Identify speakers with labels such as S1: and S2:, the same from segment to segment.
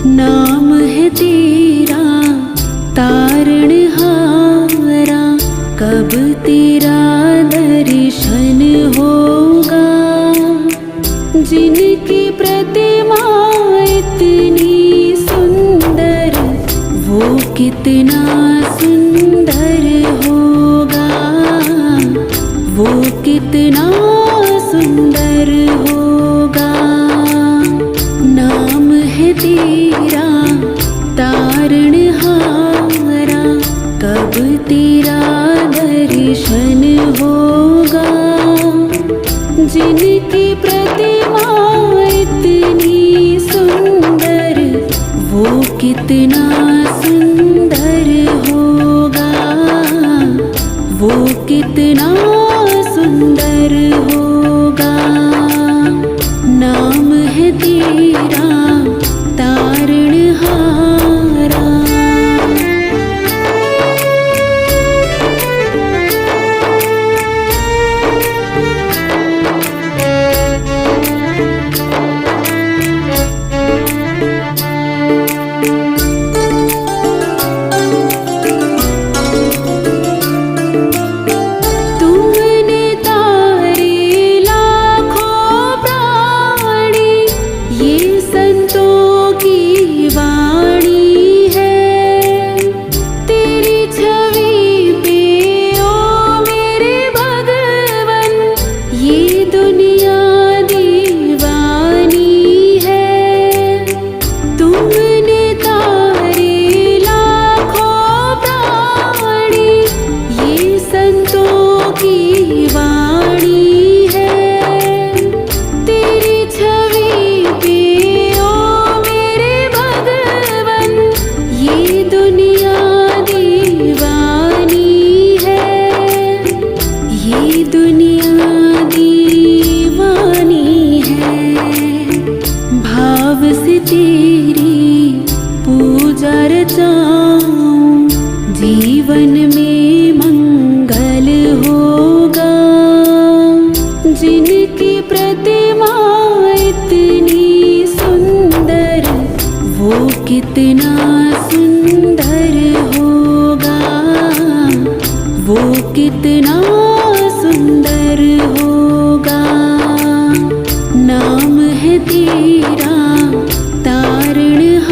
S1: नाम है तेरा तारणहारा, कब तेरा दर्शन होगा। जिनकी प्रतिमा इतनी सुंदर, वो कितना सुंदर होगा, वो कितना सुंदर होगा। नाम है तेरा तारणहारा, कब तेरा दर्शन होगा। जिनकी प्रतिमा इतनी सुंदर, वो कितना सुंदर होगा, वो कितना सुंदर होगा। नाम है तेरा तारणहारा। तुमने तारे लाखों प्राणी, ये संतों की वाणी है। तेरी छवि पे ओ मेरे भगवन, ये दुनिया दीवानी है। तुमने तारे लाखों प्राणी, ये संतों की वाणी है। तेरी छवि पे ओ मेरे भगवन, ये दुनिया दीवानी है, ये दुनिया दीवानी है। भाव से तेरी पूजा रचाऊं, जीवन में मंगल होगा। जिनकी प्रतिमा इतनी सुंदर, वो कितना सुंदर होगा, वो कितना सुंदर होगा। नाम है तेरा तारणहारा।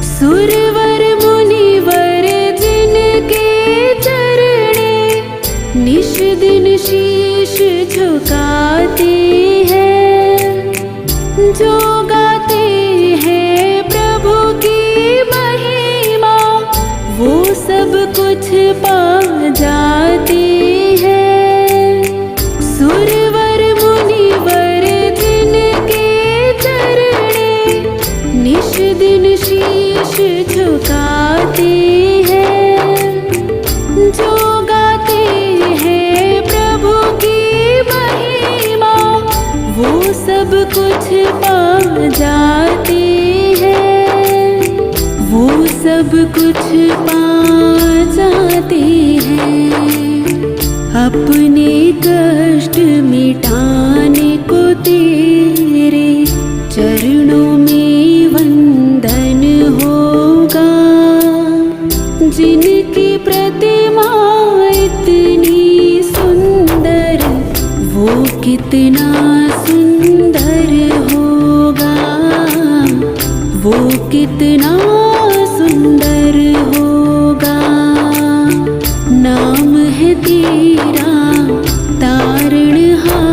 S1: सुरवर मुनिवर जिनके चरणे, निश दिन शीश झुकाते हैं। जो गाते हैं प्रभु की महिमा, वो सब कुछ पा जाते हैं। सुरवर मुनिवर जिनके चरणे, निश दिन शीश झुकाते हैं। जो गाते हैं प्रभु की महिमा, वो सब कुछ पा जाते हैं, वो सब कुछ पा जाते हैं। अपने कष्ट मिटाने को तेरे चरणों में वंदन होगा। जिनकी प्रतिमा इतनी सुंदर, वो कितना सुंदर होगा, वो कितना सुंदर होगा। है तेरा तारणहारा।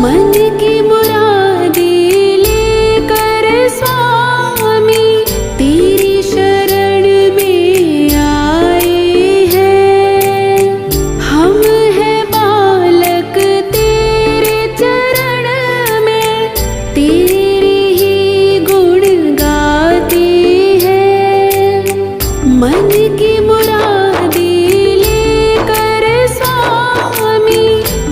S1: मन की मुरादें लेकर स्वामी तेरी शरण में आए हैं। हम हैं बालक तेरे चरण में, तेरे ही गुण गाते हैं। मन की मुरादें लेकर स्वामी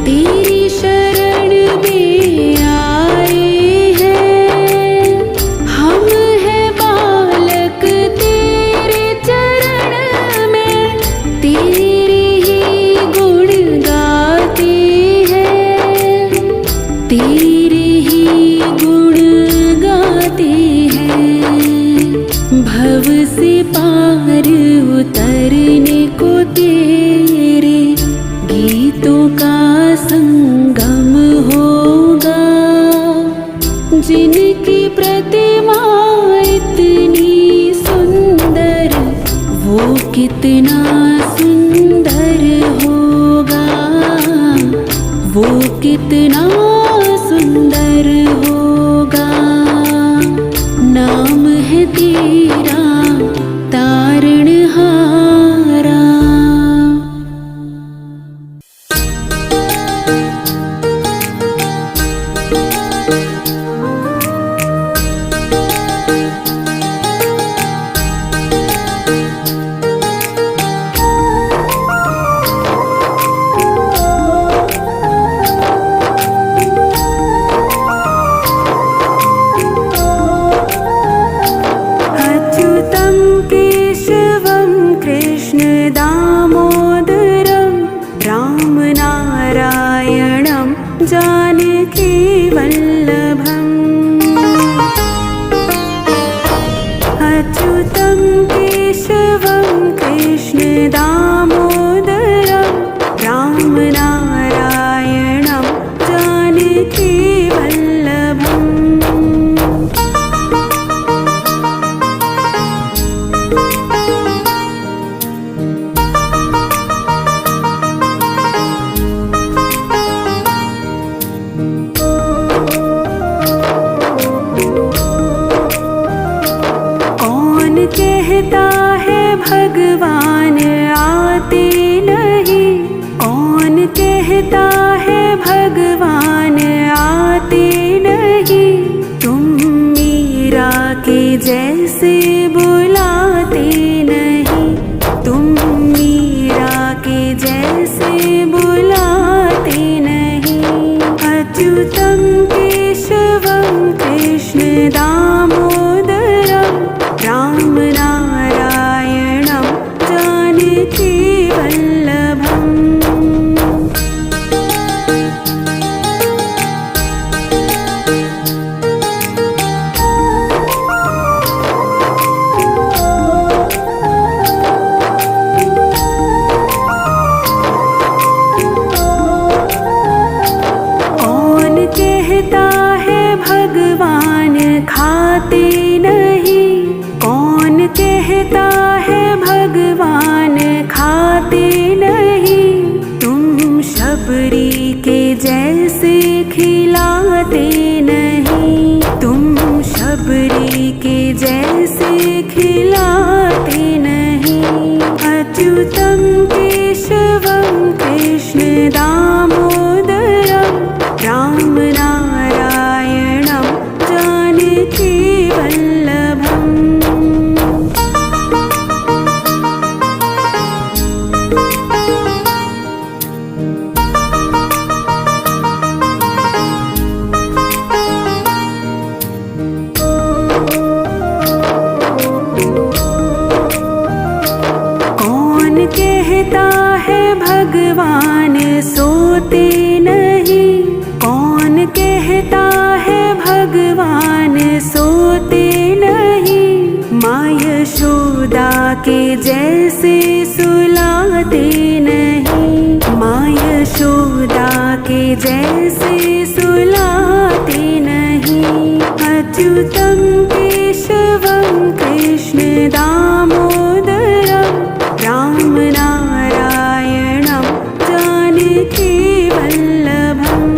S1: तेरी शरण में आए हैं। हम हैं बालक तेरे चरण में, तेरे ही गुण गाते हैं। तेरे ही गुण गाते हैं। भव से पार उतरने को तेरे गीतों का संगम होगा। जिनकी प्रतिमा इतनी सुंदर, वो कितना सुंदर होगा। वो कितना सुंदर होगा। नाम है तेरा तारणहारा। अच्युतं केशवं कृष्ण दामोदरं रामनारायणं जानकी वल्लभम्। अच्युतं केशवं कृष्ण दामोदरं रामनारायणं जानकी वल्लभम्। कौन कहता है भगवान आते नहीं? कौन कहता है भगवान आते नहीं? तुम मीरा के जैसे बुलाते नहीं। तुम मीरा के जैसे बुलाते नहीं। अच्युतं केशवं कृष्ण दामोदरं रामनारायणं जानकी वल्लभम्। कौन कहता है भगवान खाते नहीं? कौन कहता है भगवान खाते नहीं? तुम शबरी के जैसे खिलाते नहीं। तुम शबरी के जैसे खिलाते नहीं। अच्युतं केशवं कृष्ण दामोदरं रामनारायणं जानकी वल्लभम्। कौन कहता है भगवान सोते नहीं? कौन कहता है भगवान सोते नहीं? के जैसे सुलाते नहीं, माँ यशोदा के जैसे सुलाते नहीं। अच्युतं केशवं कृष्ण दामोदरं राम नारायणं जानकी वल्लभम्।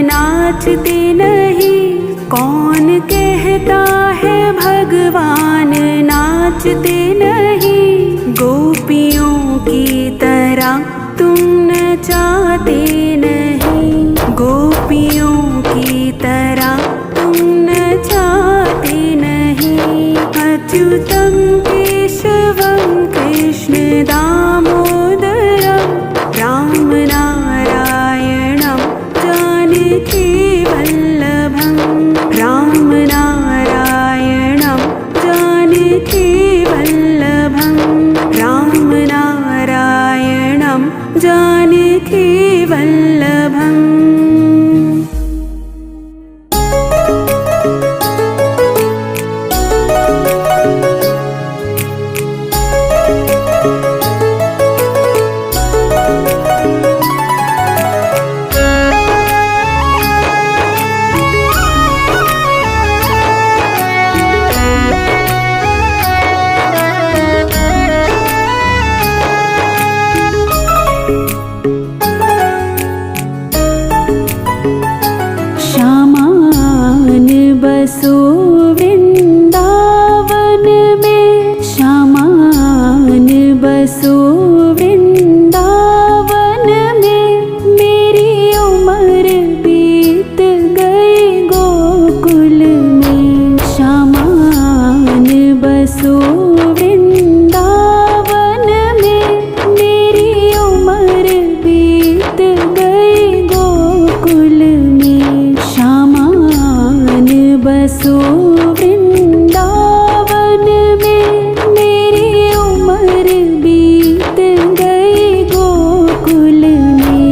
S1: नाचते नहीं, कौन कहता है भगवान नाचते नहीं। गोपियों की तरह तुम नचाते नहीं, गोपियों की तरह तुम नचाते नहीं। अच्युतं केशवं कृष्ण दामोदरं राम नारायणं जानकी वल्लभं। राम नारायणं जानकी वल्लभं। राम नारायणं जानकी वल्लभम्। बसो वृंदावन में, श्यामान बसो वृंदावन में। मेरी उम्र बीत गई गोकुल में, श्यामान बसो वृंदावन में। मेरी उम्र बीत गई गोकुल में, श्यामान बसो वृंदावन में। मेरी उम्र बीत गई गोकुल में।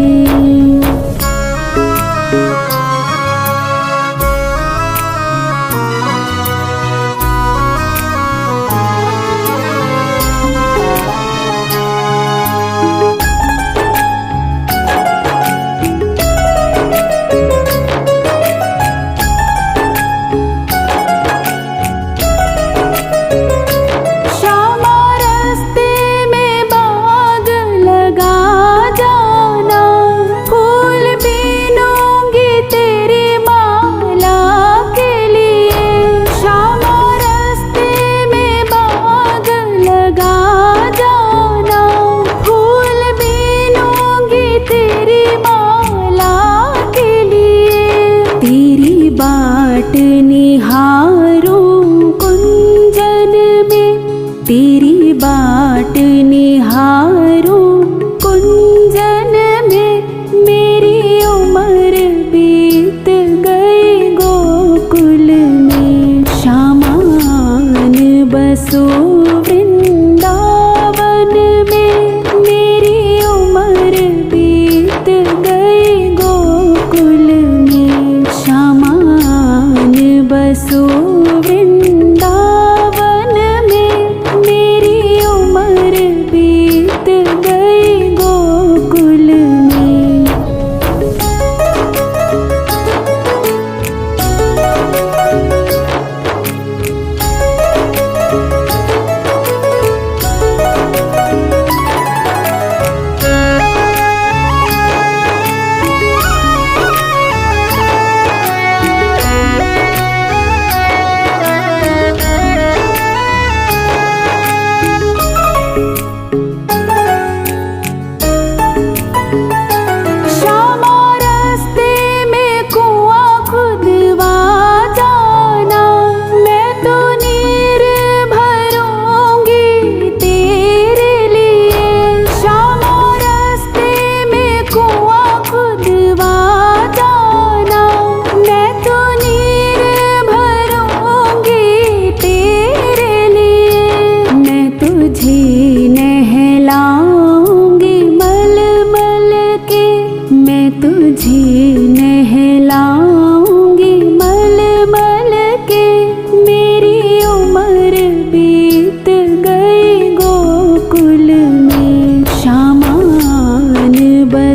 S1: बाट निहारूं कुंजन में, तेरी बाट निहारूं कुंजन में। मेरी उम्र बीत गई गोकुल में, श्यामान बसो वृंदावन में। मेरी उम्र बीत गई गोकुल में, श्यामान बसो वृंदावन में। मेरी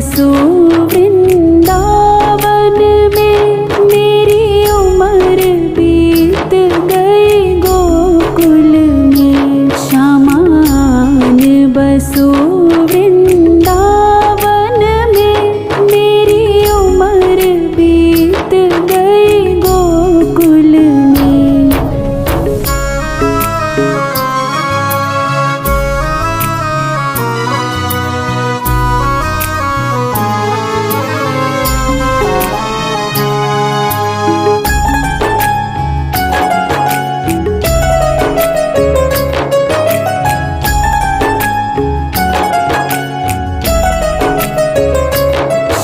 S1: बसो वृंदावन में, मेरी उम्र बीत गई गोकुल में। श्यामान बसो वृंदावन में, मेरी उम्र बीत गई गोकुल में।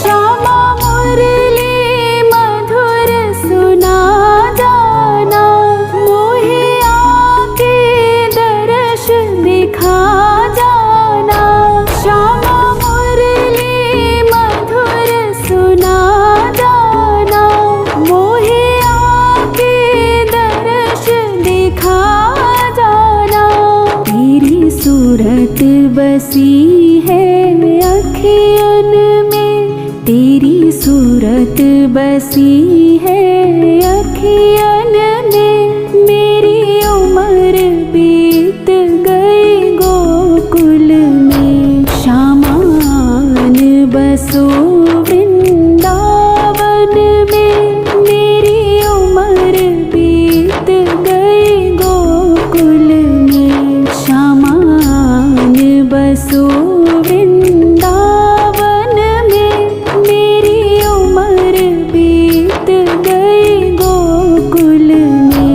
S1: श्यामा मुरली मधुर सुना जाना, मोहे आके दर्श दिखा जाना। श्यामा मुरली मधुर सुना जाना, मोहे आके दर्श दिखा जाना। तेरी सूरत बसी है अखियन में, तेरी सूरत बसी है अखियन में, मेरी उम्र बीत गई गोकुल में। श्यामान बसो वृंदावन में, मेरी उम्र बीत गई गोकुल में। श्यामान बसो वृंदावन में, मेरी उम्र बीत गई गोकुल में।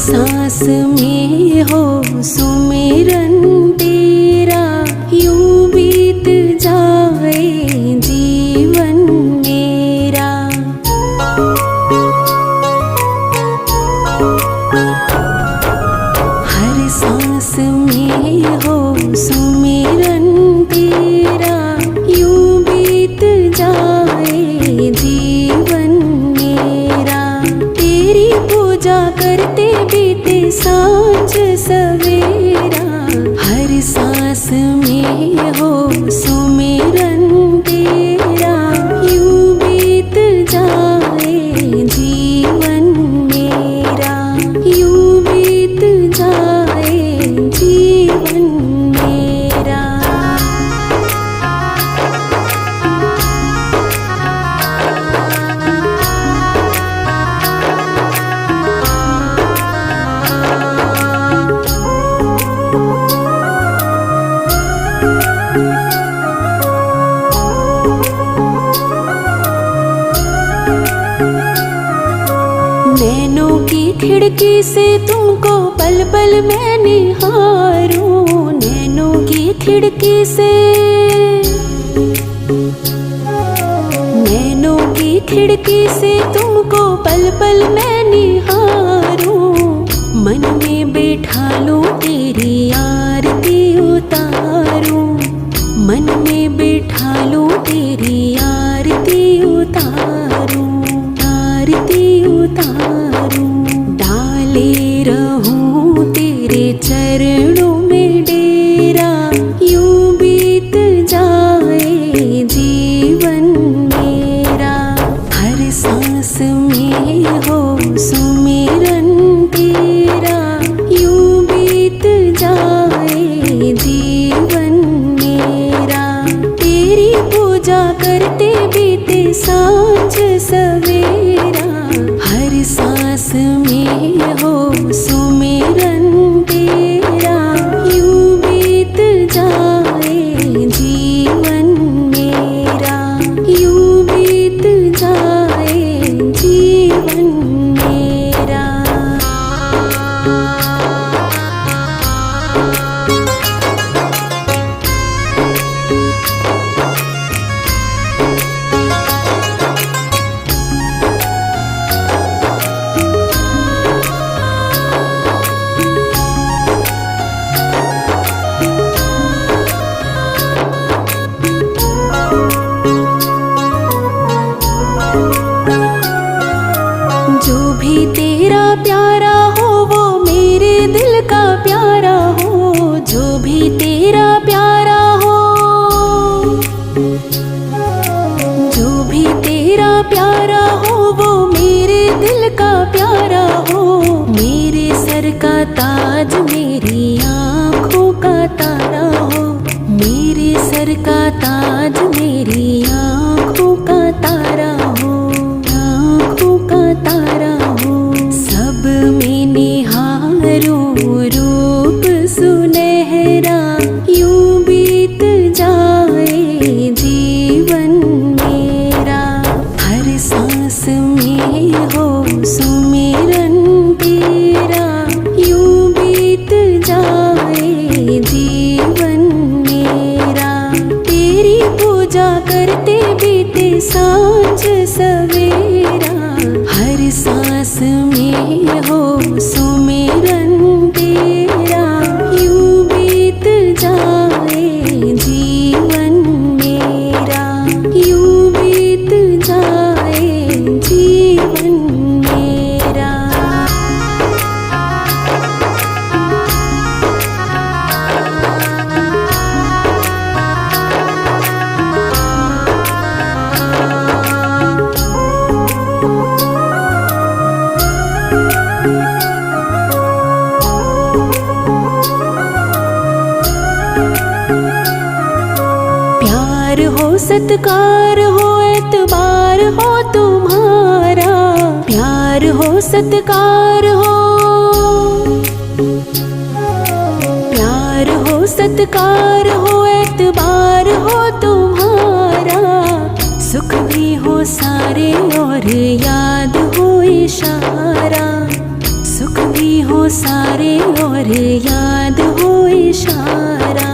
S1: सांस में हो सुमिरन तेरा, यूं बीत जाए जीवन मेरा। हर सांस में हो सुमिरन तेरा, यूं बीत जाए जीवन मेरा। तेरी पूजा करते बीते सांझ सवेरा, हर सांस में हो सुमिरन तेरा, यूं बीत जाए जीवन मेरा, यूं बीत जाए जीवन मेरा। नैनों की खिड़की से तुमको पल पल मैं निहारूं, नैनों की खिड़की से, नैनों की खिड़की से तुमको पल पल मैं निहारूं। मन में बैठा लूं तेरी आरती उतारूं, मन में बैठा लूं तेरी आरती उतारूं, आरती उतारूं। डाले रहूं तेरे चरणों में डेरा, यूं बीत जाए जीवन मेरा। हर सांस में हो सुमिरन तेरा, यूं बीत जाए जीवन मेरा। तेरी पूजा करते बीते सांझ सवेरा, हर सांस में हो सुमिरन तेरा, यूं बीत जाए जीवन मेरा, यूं बीत जाए जीवन मेरा। जो भी तेरा प्यारा हो वो मेरे दिल का प्यारा हो, जो भी तेरा प्यारा हो, जो भी तेरा प्यारा हो वो मेरे दिल का प्यारा हो। मेरे सर का ताज मेरी आँखों का तारा हो, मेरे सर का ताज मेरी आँखों का तारा हो, आँखों का तारा हो। सब में निहारूं रूप सुनहरा, यूं बीत जाए जीवन मेरा। हर सांस में हो सुमिरन तेरा, यूं बीत जाए जीवन मेरा। तेरी पूजा सत्कार हो एतबार हो तुम्हारा, प्यार हो सत्कार हो, प्यार हो सत्कार हो एतबार हो तुम्हारा। सुख भी हो सारे और याद हो इशारा, सुख भी हो सारे और याद हो इशारा,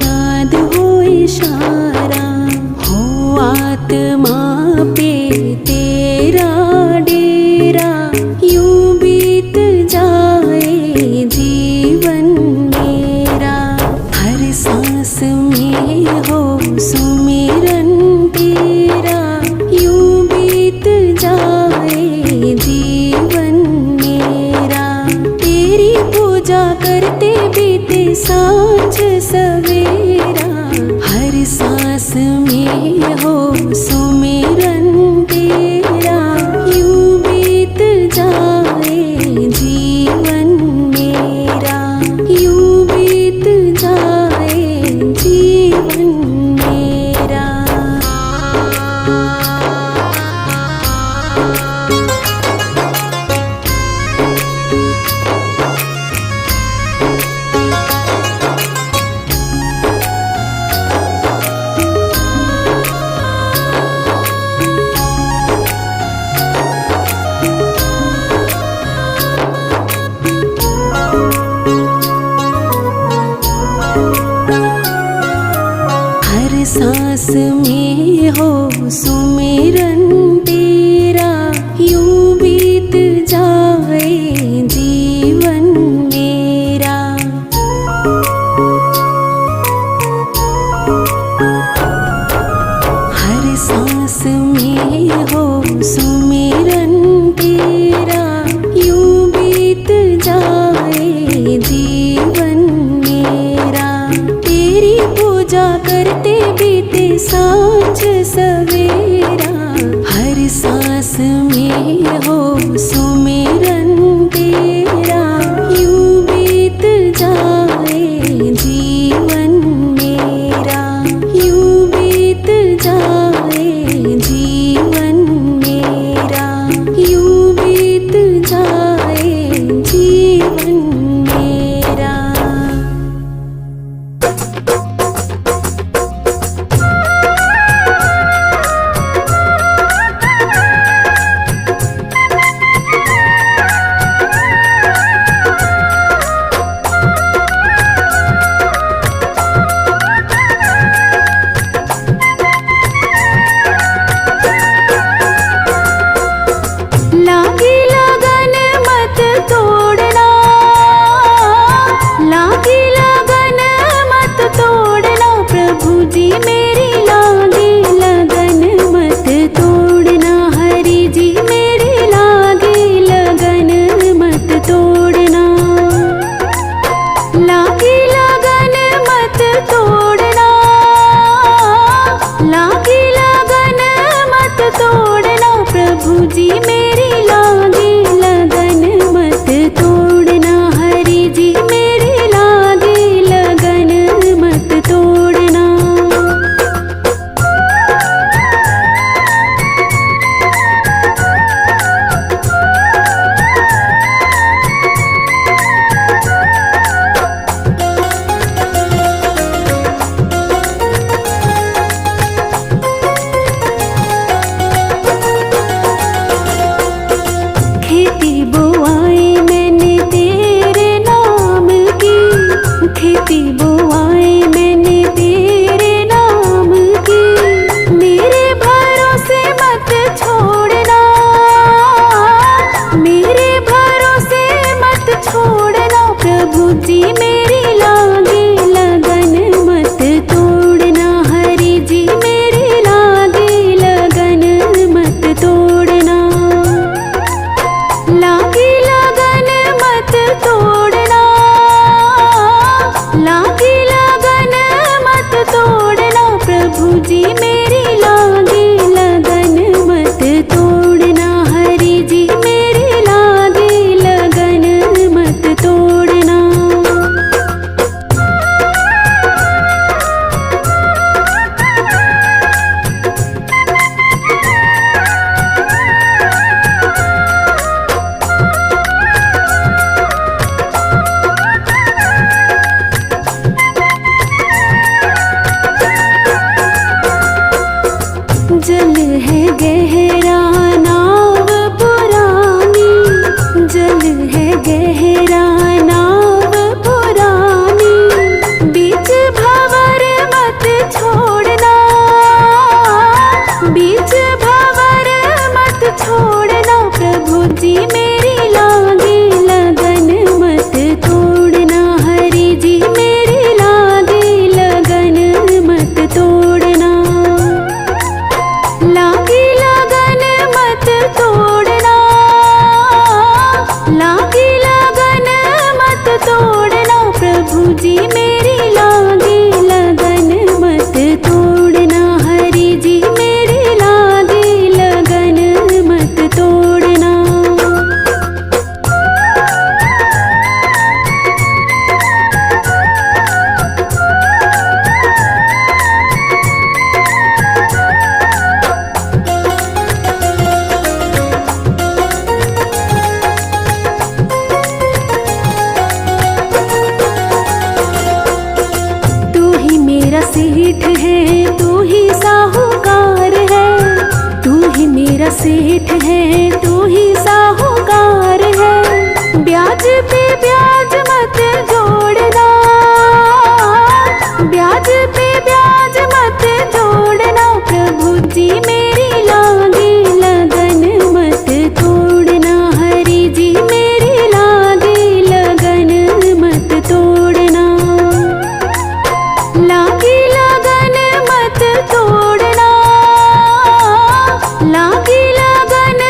S1: याद हो इशारा। हो आत्मा पे तेरा डेरा, यूं बीत जाए जीवन मेरा। हर सांस में हो सुमिरन तेरा, यूं बीत जाए जीवन मेरा। तेरी पूजा करते बीते सांझ सवेरा, हर सांस में हो सुमिरन तेरा, यूं बीत जाए जीवन मेरा, यूं बीत जाए जीवन मेरा। हर सांस में हो सुमिरन तेरा, यूं बीत जाए जीवन मेरा। हर सांस में हो सुमिरन तेरा, यूं बीत जाए जीवन मेरा। तेरी पूजा करते बीते सांझ सवेरा, हर सांस में हो सुमिरन तेरा, यूं बीत जाए जीवन मेरा, यूं बीत जाए जीवन मेरा, यूं बीत जाए जीवन मेरा। लागी लगन मत तोड़ना, लागी लगन मत तोड़ना, प्रभु जी मेरी लागी लगन मत तोड़ना, हरि जी मेरी लागी लगन मत तोड़ना। लागी लगन मत तोड़ना, लागी लगन मत तोड़ना, प्रभु जी मेरी लागी लगन मत तोड़ना, हरि जी मेरी लागी लगन मत तोड़ना। खेती बोआई मैंने तेरे नाम की, खेती बोआई मैंने तेरे नाम की। मेरे भरोसे मत छोड़ना, मेरे भरोसे मत छोड़ना, प्रभु जी मेरी लागी लगन मत तोड़ना, हरि जी मेरी लागी लगन मत तोड़ना। लागी लगन मत तोड़ना, लागी लगन मत तोड़ना, प्रभु जी मेरी लागी लगन मत तोड़ना, हरि जी मेरी लागी लगन मत तोड़ना। सेठ है तू ही साहूकार है, ब्याज पे ब्याज मत जोड़ना, ब्याज पे ब्याज मत जोड़ना, प्रभु जी मेरी लागे लगन मत तोड़ना, हरि जी मेरी लागे लगन मत तोड़ना, लागी लगन मत तोड़ना, लागी लगन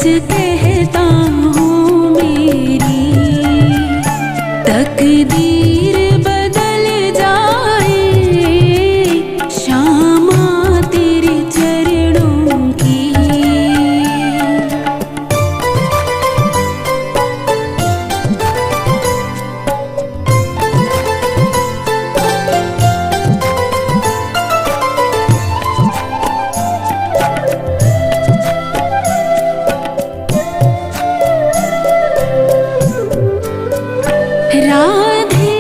S1: कहता हूँ मेरी तकदीर बदल जाए, श्यामा तेरे चरणों की। राधे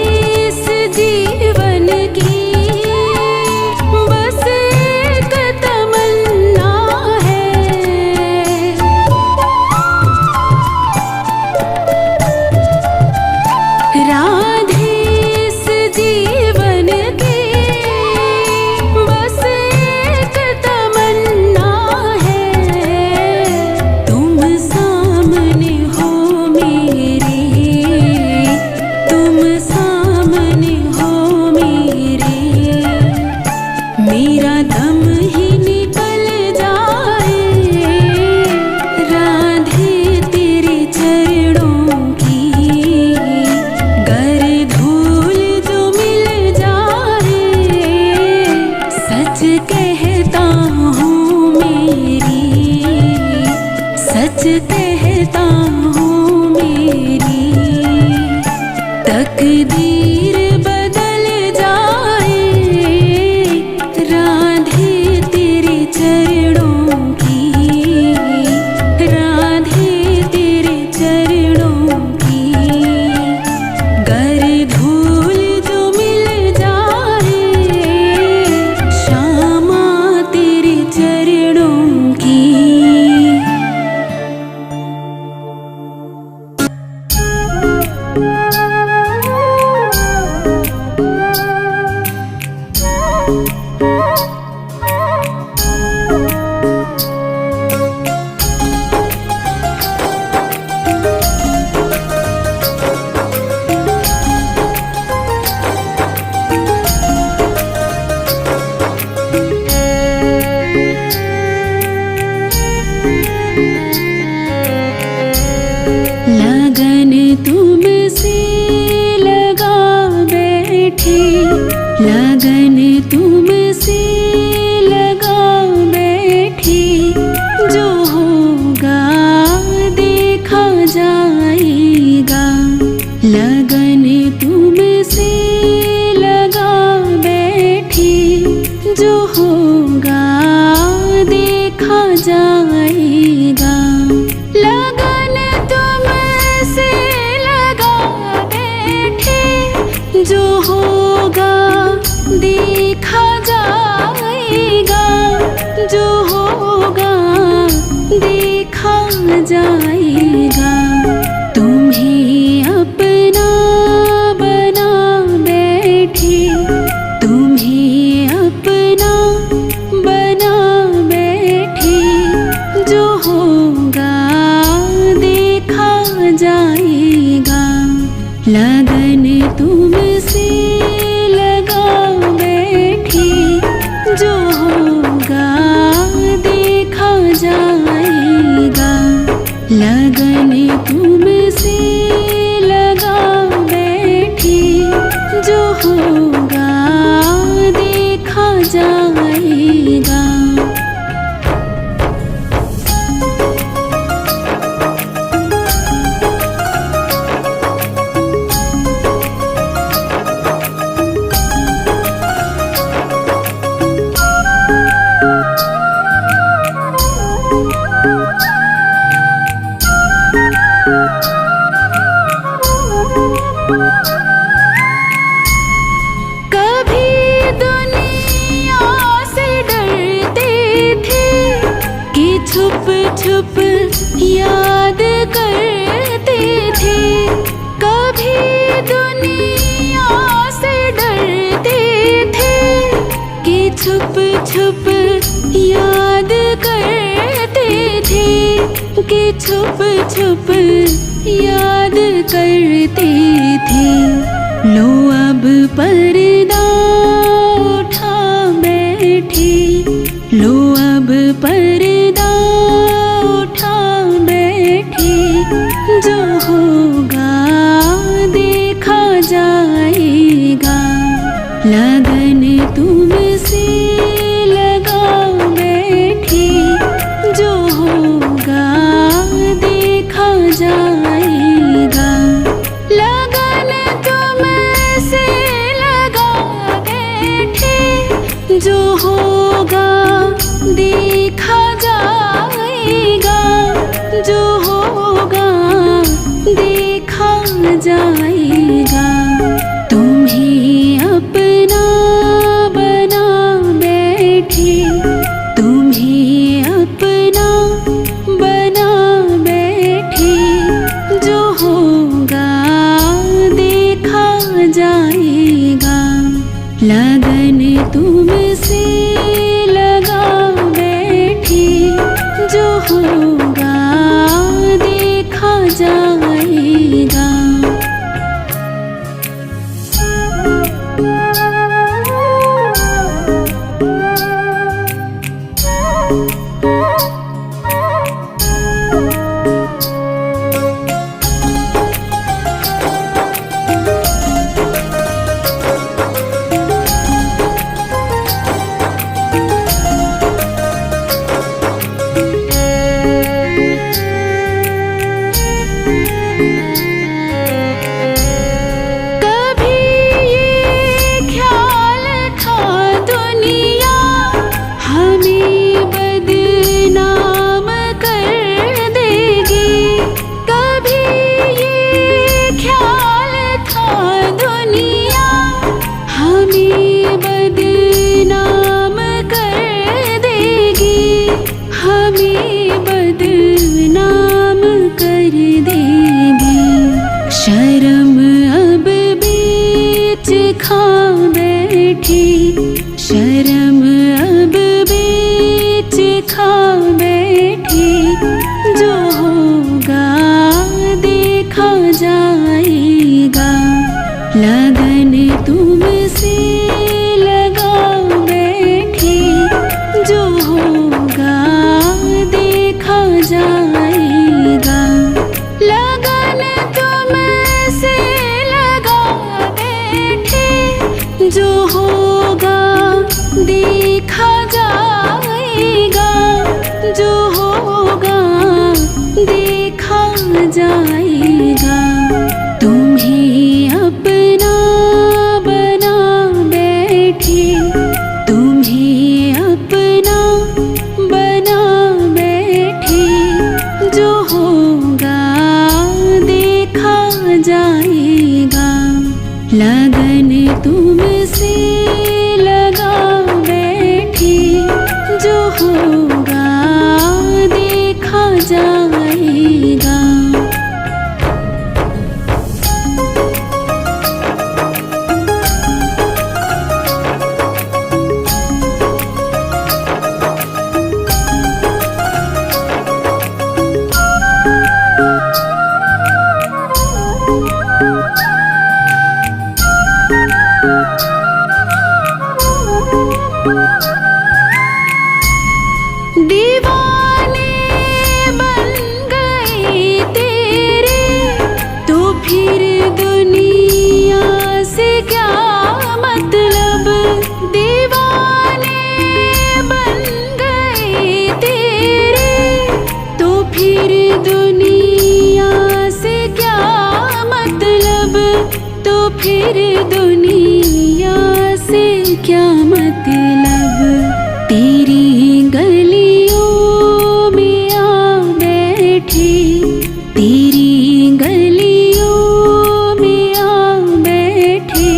S1: इस जीवन की बस एक तमन्ना है, राधे इस जीवन की बस एक तमन्ना है, तुम सामने हो मेरे, तुम सामने हो मेरे, मेरा दम ही निकल जाए, राधे तेरे चरणों की। गर धूल जो मिल जाए, सच कहता हूँ मेरी, सच कहता हूँ मेरी, तकदीर बदल जाए, राधे तेरे चरणों की, राधे तेरे चरणों की। गर धूल जो मिल जाए, श्यामा तेरे चरणों की। लगन तुमसे लगा बैठे, लगन तुमसे लगा बैठे, जो होगा देखा जाएगा। लगन तुमसे लगा बैठे, जो होगा देखा जाएगा। लगन तुमसे लगा बैठे, जो होगा देखा जाएगा, जो होगा देखा जाएगा। तुम्हें अपना बना बैठे, तुम्हें अपना बना बैठे, जो होगा देखा जाएगा। लगन तुमसे लगा बैठे, जो होगा देखा जाएगा। लगन तुमसे लगा बैठे, जो होगा देखा जाएगा। कभी दुनिया से डरते थे कि छुप छुप याद करते थे। कभी दुनिया से डरते थे कि छुप छुप याद करते थे, कि छुप छुप याद करते थे। लो अब पर्दा उठा बैठे, लो अब पर्दा उठा बैठे, होगा देखा जाएगा। शर्म अब बीच खा बैठी, शर्म अब बीच खा बैठी, जो होगा देखा जाएगा। लगन तुमसे लगा बैठी, जो होगा देखा जाएगा। लगन तुमसे लगा बैठी, जो होगा देखा जाएगा, जो होगा देखा जाएगा। तुम्हें अपना बना बैठी, तुम्हें अपना बना बैठी, जो होगा देखा जाएगा। लगन तुमसे लगा बैठी, जो होगा देखा जाएगा। दीवाने बन गए तेरे, तो फिर दुनिया से क्या मतलब। दीवाने बन गए तेरे, तो फिर दुनिया से क्या मतलब, तो फिर दुनिया से क्या मतलब। तेरी गलियों में आ बैठी, तेरी गलियों में आ बैठी,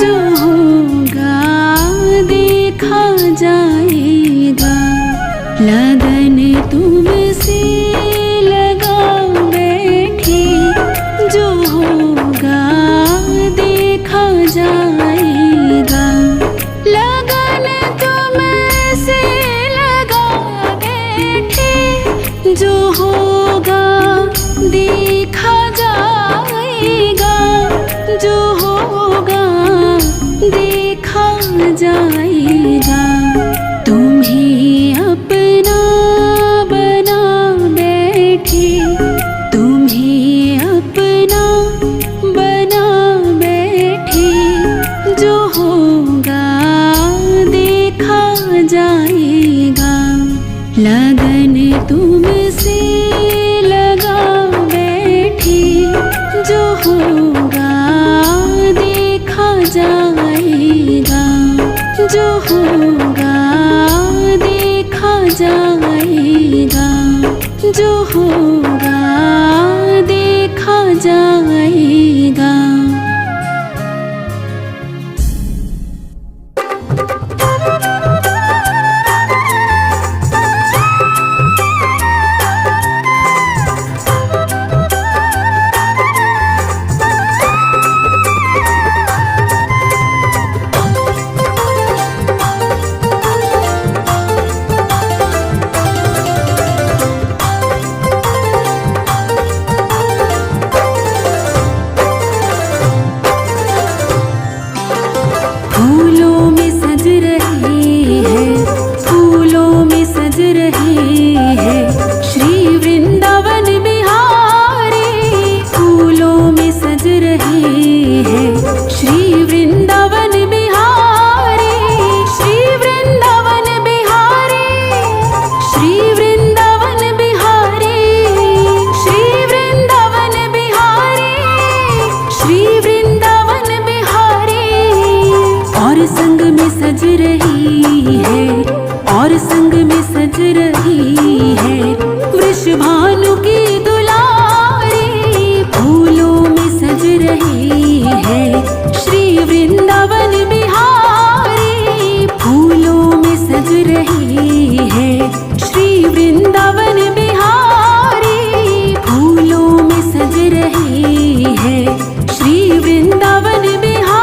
S1: जो होगा देखा जाएगा। लगन तुमसे लगा बैठी, जो होगा देखा जाएगा। लगन तुमसे लगा बैठी, जो होगा देखा जाएगा, जो होगा देखा जाएगा। तुम्हें अपना बना बैठी, तुम्हें अपना बना बैठी, जो होगा देखा जाएगा। लगन तुमसे लगा बैठी, जो होगा देखा जाएगा, जो होगा देखा जाएगा, जो होगा देखा जाएगा। रही है। श्री वृंदावन बिहारी फूलों में सज रही है। श्री वृंदावन बिहारी, श्री वृंदावन बिहारी, श्री वृंदावन बिहारी, श्री वृंदावन बिहारी, श्री वृंदावन बिहारी। और संग में सज रही है, और संग में सज रही है। वृषभानु की दुलारी फूलों में सज रही है। श्री वृंदावन बिहारी फूलों में सज रही है। श्री वृंदावन बिहारी फूलों में सज रही है। श्री वृंदावन बिहारी।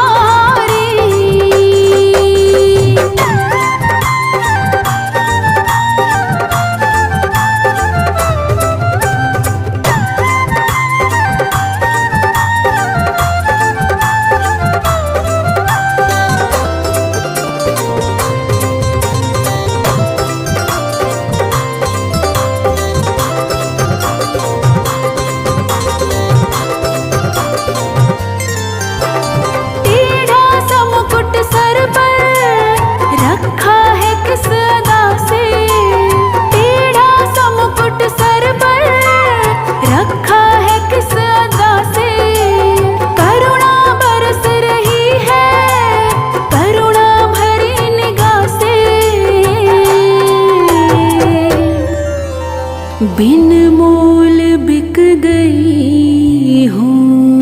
S1: बिन मोल बिक गई हूँ,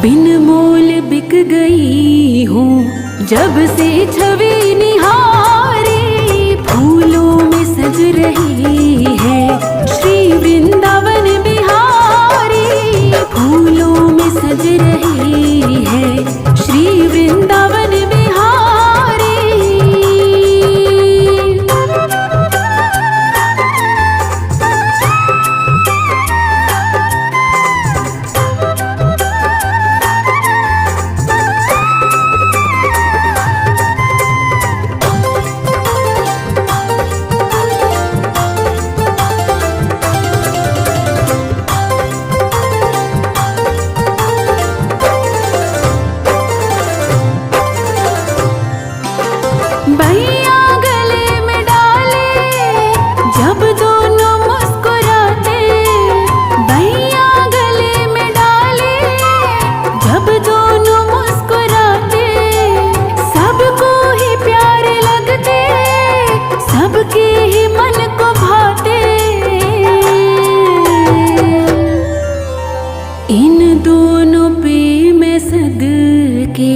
S1: बिन मोल बिक गई हूँ। जब से छवि निहारी फूलों में सज रही है। श्री वृंदावन बिहारी फूलों में सज रही है। श्री वृंदावन बिहारी। भैया गले में डाले जब दोनों मुस्कुराते, भैया गले में डाले जब दोनों मुस्कुराते। सबको ही प्यारे लगते, सबके ही मन को भाते। इन दोनों पे मैं सदके,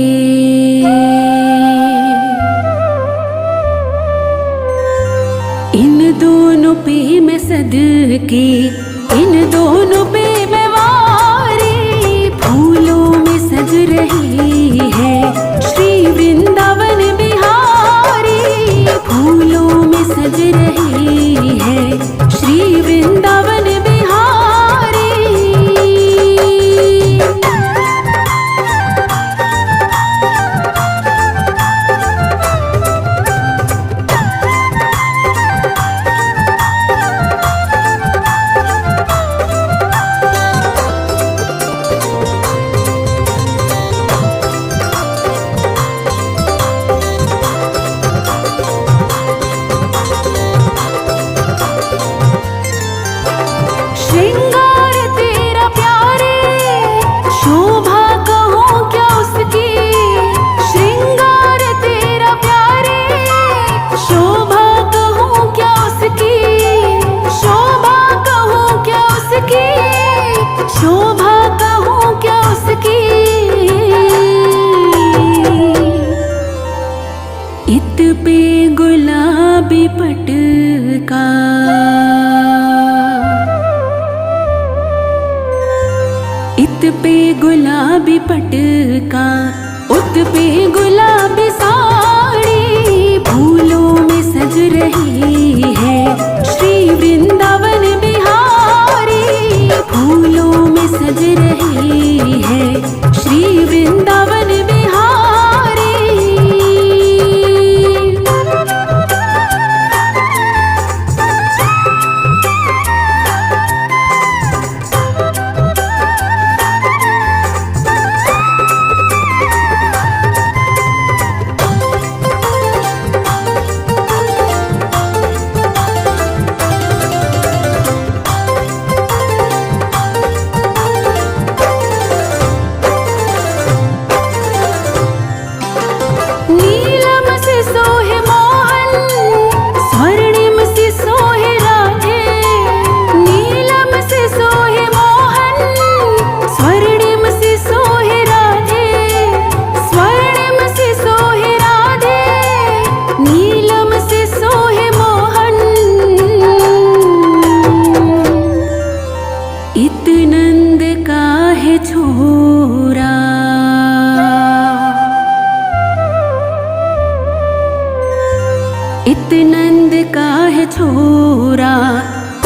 S1: इन दोनों पे मैं सदके, इन दोनों पे मैं वारी फूलों में सज रही है। श्री वृंदावन बिहारी फूलों में सज रही है। श्री वृंदावन बिहारी। श्रृंगार तेरा प्यारे, शोभा कहूँ क्या उसकी। श्रृंगार तेरा प्यारे, शोभा कहूँ क्या उसकी। शोभा कहूँ क्या उसकी, शोभा कहूँ क्या उसकी। इत पे गुलाबी पटका, इत पे गुलाबी पटका, उत पे गुलाबी साड़ी फूलों में सज रही है। श्री वृंदावन बिहारी फूलों में सज रही है। श्री वृंदावन बिहारी। इत नंद का है छोरा,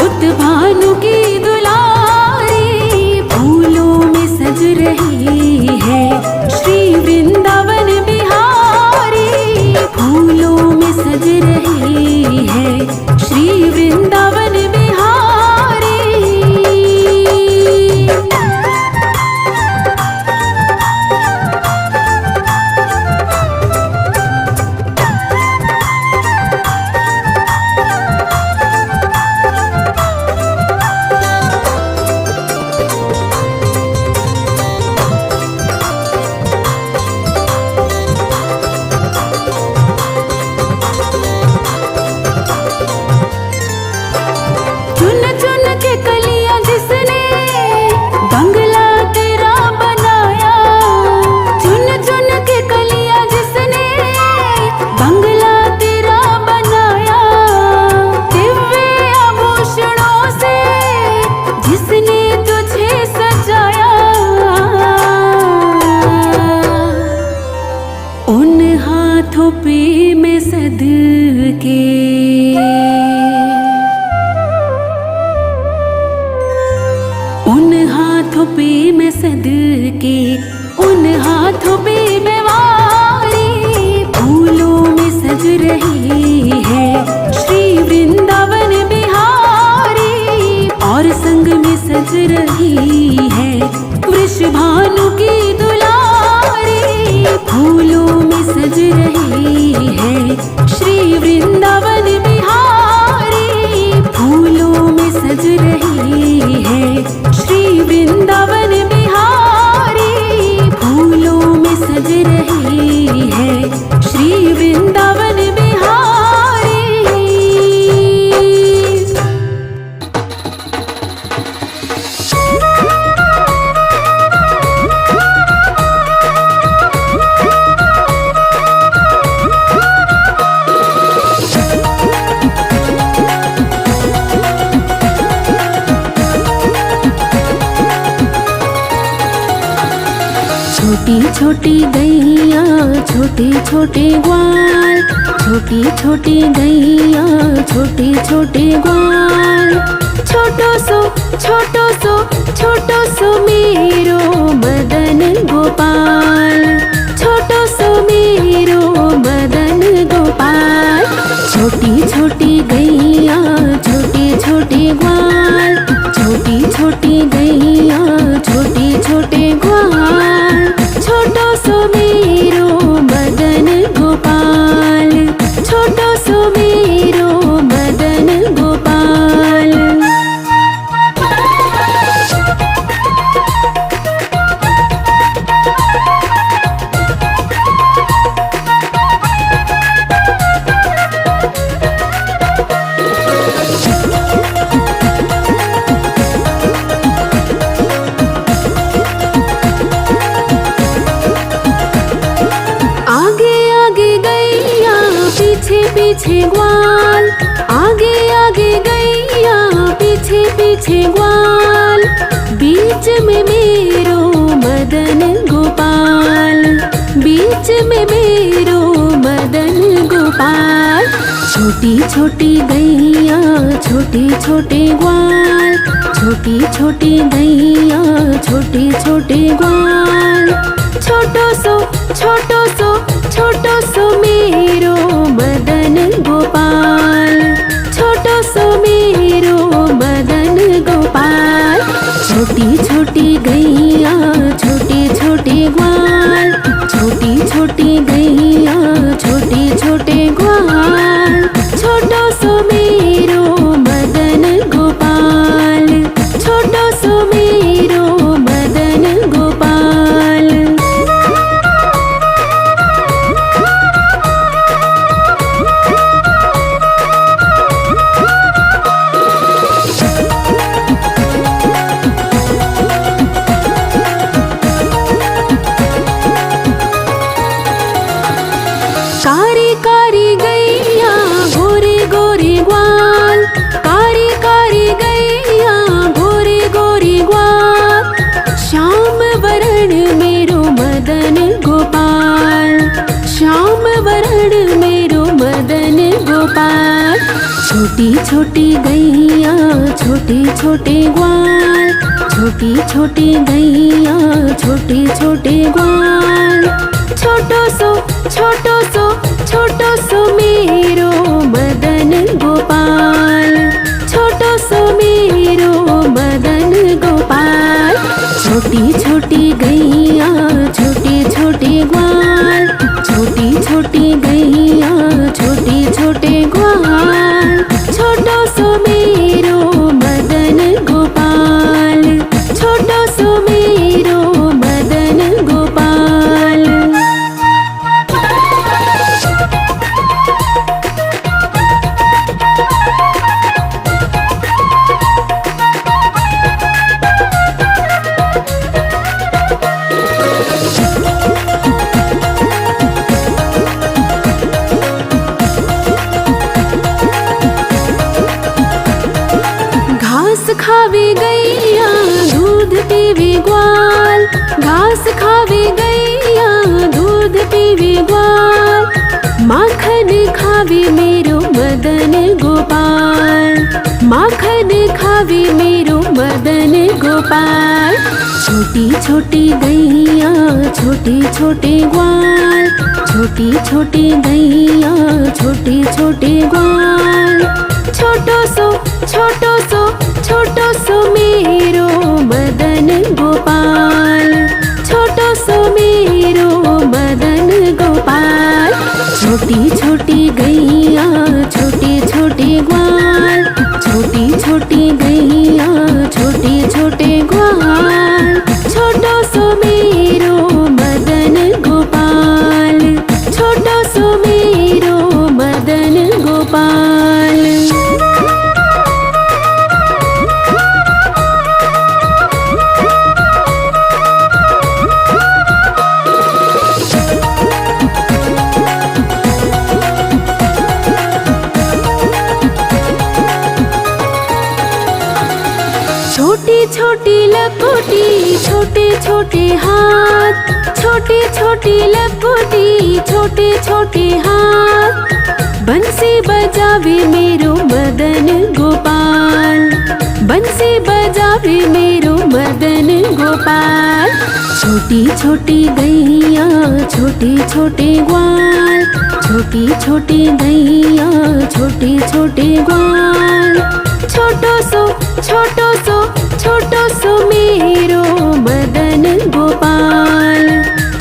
S1: उत भानु की दुलारी, फूलों में सज रही है श्री वृंदावन बिहारी, फूलों में सज रही है श्री वृंदावन बिहारी। चुन चुन के कलियां जिसने बंगला तेरा बनाया, चुन चुन के कलियां जिसने बंगला तेरा बनाया, दिव्य आभूषणों से जिसने तुझे सजाया, उन हाथों पे मैं सदके, उन हाथों पे मैं सदके, उन हाथों पे मैं वारी, फूलों में सज रही है श्री वृंदावन बिहारी, और संग में सज रही है वृषभानु की दुलारी, फूलों में सज रही है श्री वृंदावन बिहारी, फूलों में सज रही है श्री वृंदावन बिहारी, फूलों में सज रही है श्री वृंदावन बिहारी। छोटी छोटी गैया छोटे छोटे ग्वाल, छोटी छोटी गैया छोटे छोटे ग्वाल, छोटो सो छोटो सो छोटो सो मेरो मदन गोपाल, छोटो सो मेरो मदन गोपाल, छोटी छोटी गैया छोटे छोटे ग्वाल, छोटी छोटी गैया छोटे छोटे ग्वाल, छोटो सो मेरो मदन गोपाल, छोटो सो मेरो मदन गोपाल। पीछे पीछे ग्वाल, आगे आगे गैया पीछे पीछे ग्वाल, बीच में मेरो मदन गोपाल, बीच में मेरो मदन गोपाल, छोटी छोटी गैया छोटे छोटे ग्वाल, छोटी छोटी गैया छोटे छोटे ग्वाल, छोटो सो छोटो सो छोटो सो मेरो मदन गोपाल, छोटो सो मेरो मदन गोपाल, छोटी छोटी गैया छोटे छोटे ग्वाल, छोटी छोटी गैया छोटे छोटे ग्वाल, छोटो सो मेरो मदन गोपाल, छोटो सो मेरो मदन गोपाल। कारी कारी गैया गोरे गोरे ग्वाल, कारी कारी गैया गोरे गोरे ग्वाल, श्याम वरण मेरो मदन गोपाल, श्याम वरण मेरो मदन गोपाल। गोपाल। छोटी छोटी गैया छोटे छोटे ग्वाल, छोटी छोटी गैया छोटे छोटे ग्वाल। छोटो सो छोटो सो मेरो मदन गोपाल, छोटो सो मेरो मदन गोपाल। छोटी छोटी गैया छोटे छोटे ग्वाल, छोटी छोटी गैया छोटे छोटे ग्वाल। छोटो सो मेरो मदन गोपाल, छोटो सो मेरो मदन गोपाल। घास खावे गैया दूध पीवे ग्वाल, घास खावे गैया दूध पीवे ग्वाल। माखन खावे मेरो मदन गोपाल, माखन खावे मेरो मदन गोपाल। छोटी छोटी गैया छोटे छोटे ग्वाल, छोटी छोटी गैया छोटे छोटे ग्वाल। छोटो सो मेरो मदन गोपाल, छोटो सो मेरो मदन गोपाल। छोटी छोटी गैया छोटे छोटे ग्वाल, छोटी छोटी गैया छोटे छोटे ग्वाल। छोटो सो मेरो मदन गोपाल, छोटो सो मेरो मदन गोपाल। छोटी छोटी लकोटी छोटे छोटे हाथ, छोटी छोटी लकोटी छोटे छोटे हाथ। बंसी बजावे मेरो मदन गोपाल, बंसी बजावे मेरो मदन गोपाल। छोटी छोटी गैया छोटे छोटे ग्वाल, छोटी छोटी गैया छोटे छोटे ग्वाल। छोटो सो मेरो मदन गोपाल,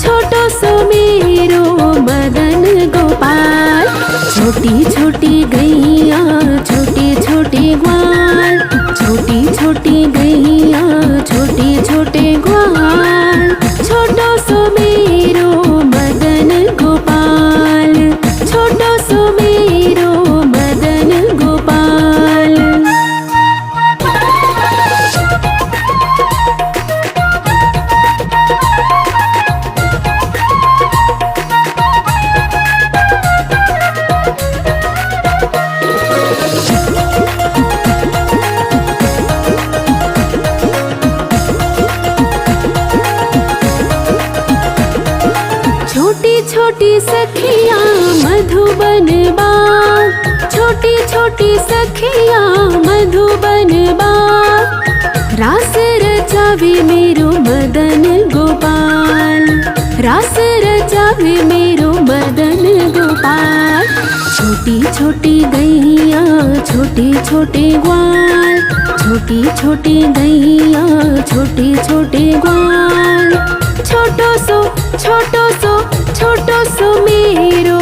S1: छोटो सो मेरो मदन गोपाल। छोटी छोटी गैया छोटे छोटे ग्वाल, छोटी छोटी गैया छोटे छोटे ग्वाल। छोटो सो मेरो मदन गोपाल, छोटो सो मेरो मदन गोपाल। छोटी छोटी सखियाँ मधुबन बाग, छोटी छोटी सखियाँ मधुबन बाग। रास रचावे मेरो मदन गोपाल, रास रचावे मेरो मदन गोपाल। छोटी छोटी गैया छोटे छोटे ग्वाल, छोटी छोटी गैया छोटे छोटे ग्वाल। छोटो सो मेरो